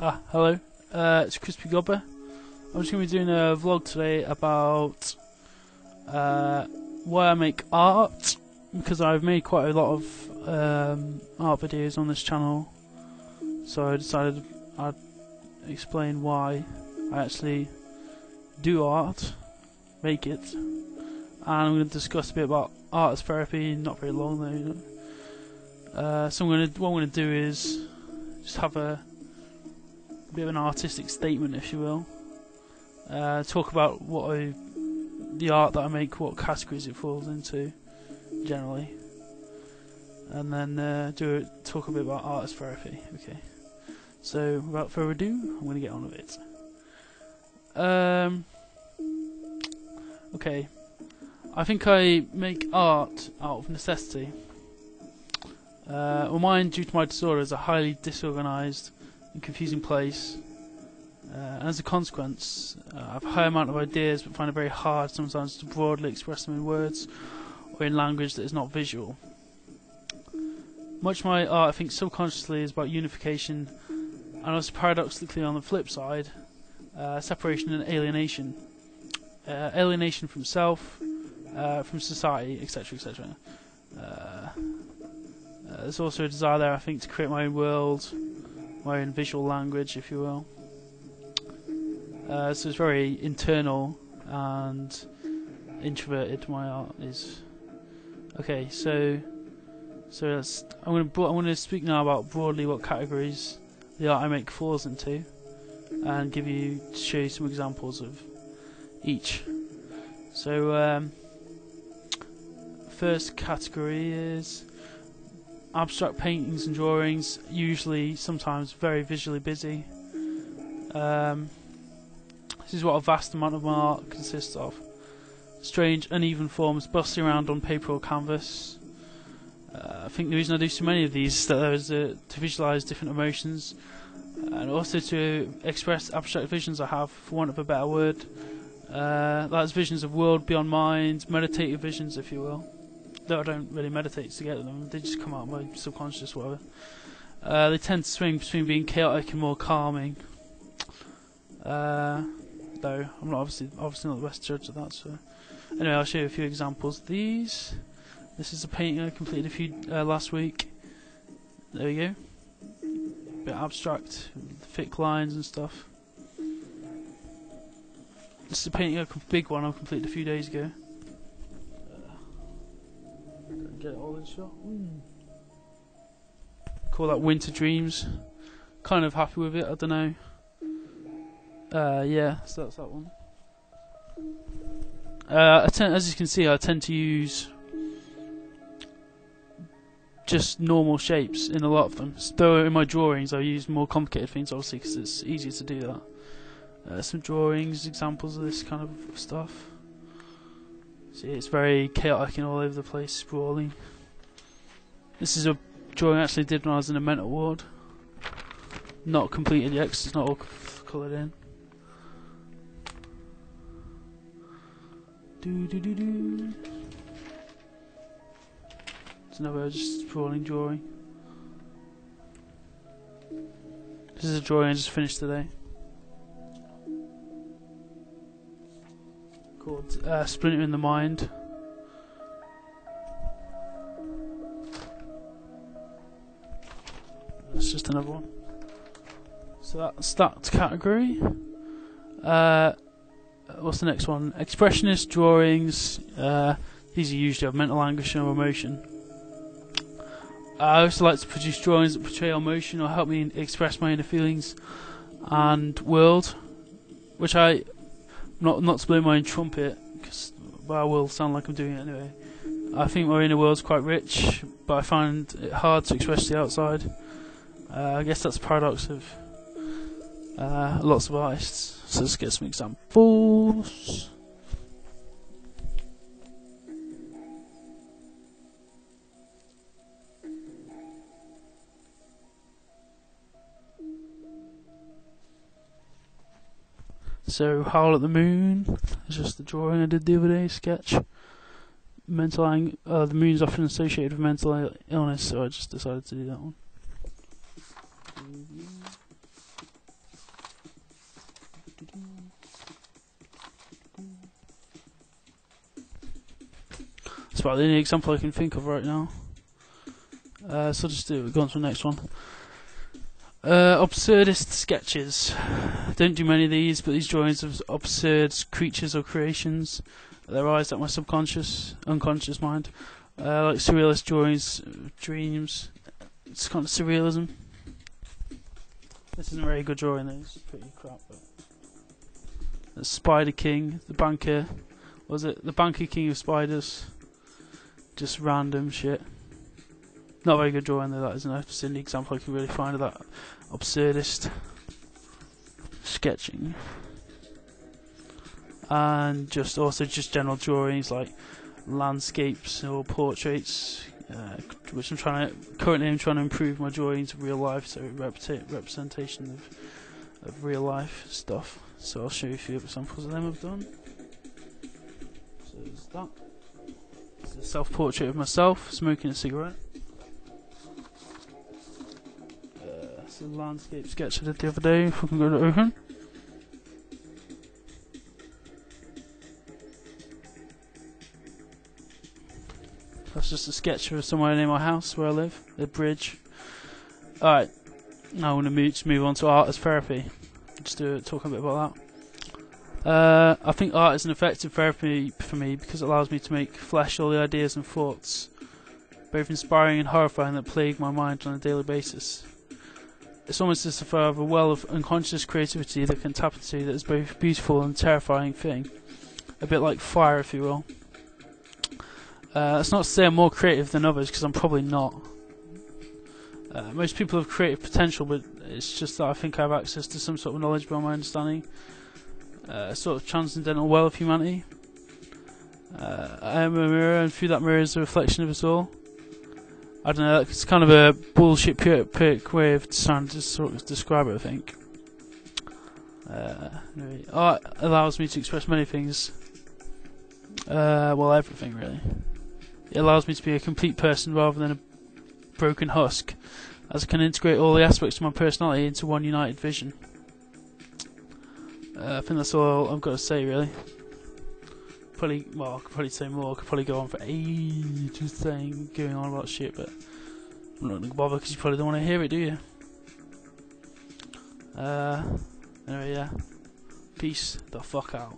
Hello, it's Crispy Gobber. I'm just going to be doing a vlog today about why I make art, because I've made quite a lot of art videos on this channel, so I decided I'd explain why I actually do art, make it, and I'm going to discuss a bit about art as therapy, not very long though. So what I'm going to do is just have a bit of an artistic statement, if you will. Talk about the art that I make, what categories it falls into, generally, and then talk a bit about art as therapy. Okay. So without further ado, I'm going to get on with it. Okay. I think I make art out of necessity. My mind, due to my disorder, is a highly disorganised and confusing place, and as a consequence, I have a high amount of ideas but find it very hard sometimes to broadly express them in words or in language that is not visual. Much of my art, I think, subconsciously is about unification, and also paradoxically on the flip side, separation and alienation. Alienation from self, from society, etc, etc. There's also a desire there, I think, to create my own world, my own visual language, if you will. So it's very internal and introverted. My art is okay. So I'm going to speak now about broadly what categories the art I make falls into, and show you some examples of each. So first category is abstract paintings and drawings, usually sometimes very visually busy. This is what a vast amount of my art consists of. Strange, uneven forms bustling around on paper or canvas. I think the reason I do so many of these is that there is to visualise different emotions, and also to express abstract visions I have, for want of a better word. That's visions of world beyond mind, meditative visions, if you will. Though I don't really meditate to get them, they just come out of my subconscious, whatever. They tend to swing between being chaotic and more calming. Though I'm not obviously not the best judge of that. So anyway, I'll show you a few examples of these. This is a painting I completed last week. There we go. Bit abstract, thick lines and stuff. This is a painting, a big one I completed a few days ago. Get it all in shot. Call that Winter Dreams. Kind of happy with it, I don't know. Yeah, so that's that one. As you can see, I tend to use just normal shapes in a lot of them. Though in my drawings I use more complicated things, obviously, because it's easier to do that. Some drawings, examples of this kind of stuff. See, it's very chaotic and all over the place, sprawling. This is a drawing I actually did when I was in a mental ward. Not completed yet, because it's not all coloured in. It's another just sprawling drawing. This is a drawing I just finished today, called Splinter in the Mind. That's just another one. So that's that category. What's the next one? Expressionist drawings. These are usually of mental anguish or emotion. I also like to produce drawings that portray emotion or help me express my inner feelings and world, which not to blow my own trumpet, but I will sound like I'm doing it anyway. I think my inner world's quite rich, but I find it hard to express the outside. I guess that's the paradox of lots of artists. So let's get some examples. So, Howl at the Moon is just the drawing I did the other day, sketch. The moon's often associated with mental illness, so I just decided to do that one. about the only example I can think of right now. So I'll just go on to the next one. Absurdist sketches. Don't do many of these, but these drawings of absurd creatures or creations that arise at my unconscious mind. Like surrealist drawings, dreams. It's kind of surrealism. This isn't a very good drawing, though. It's pretty crap. But the Spider King, the banker. Was it the Banker King of Spiders? Just random shit. Not very good drawing though, that isn't a silly example I can really find of that absurdist sketching. And just general drawings like landscapes or portraits, which I'm trying to improve my drawing to real life, so representation of real life stuff. So I'll show you a few examples of them I've done. So there's that. It's a self-portrait of myself smoking a cigarette. It's a landscape sketch I did the other day. If I can go to open. That's just a sketch of somewhere near my house where I live. A bridge. Alright. Now I'm going to move on to art as therapy. Just talk a bit about that. I think art is an effective therapy for me because it allows me to make flesh all the ideas and thoughts, both inspiring and horrifying, that plague my mind on a daily basis. It's almost as if I have a well of unconscious creativity that can tap into that is both a beautiful and terrifying thing. A bit like fire, if you will. That's not to say I'm more creative than others, because I'm probably not. Most people have creative potential, but it's just that I think I have access to some sort of knowledge beyond my understanding. A sort of transcendental well of humanity. I am a mirror, and through that mirror is a reflection of us all. I don't know, it's kind of a bullshit pick way of trying to sort of describe it, I think. Anyway, art allows me to express many things. Well, everything really. It allows me to be a complete person rather than a broken husk, as I can integrate all the aspects of my personality into one united vision. I think that's all I've got to say, really. I could probably say more. I could probably go on for ages going on about shit, but I'm not going to bother because you probably don't want to hear it, do you? Anyway, yeah. Peace the fuck out.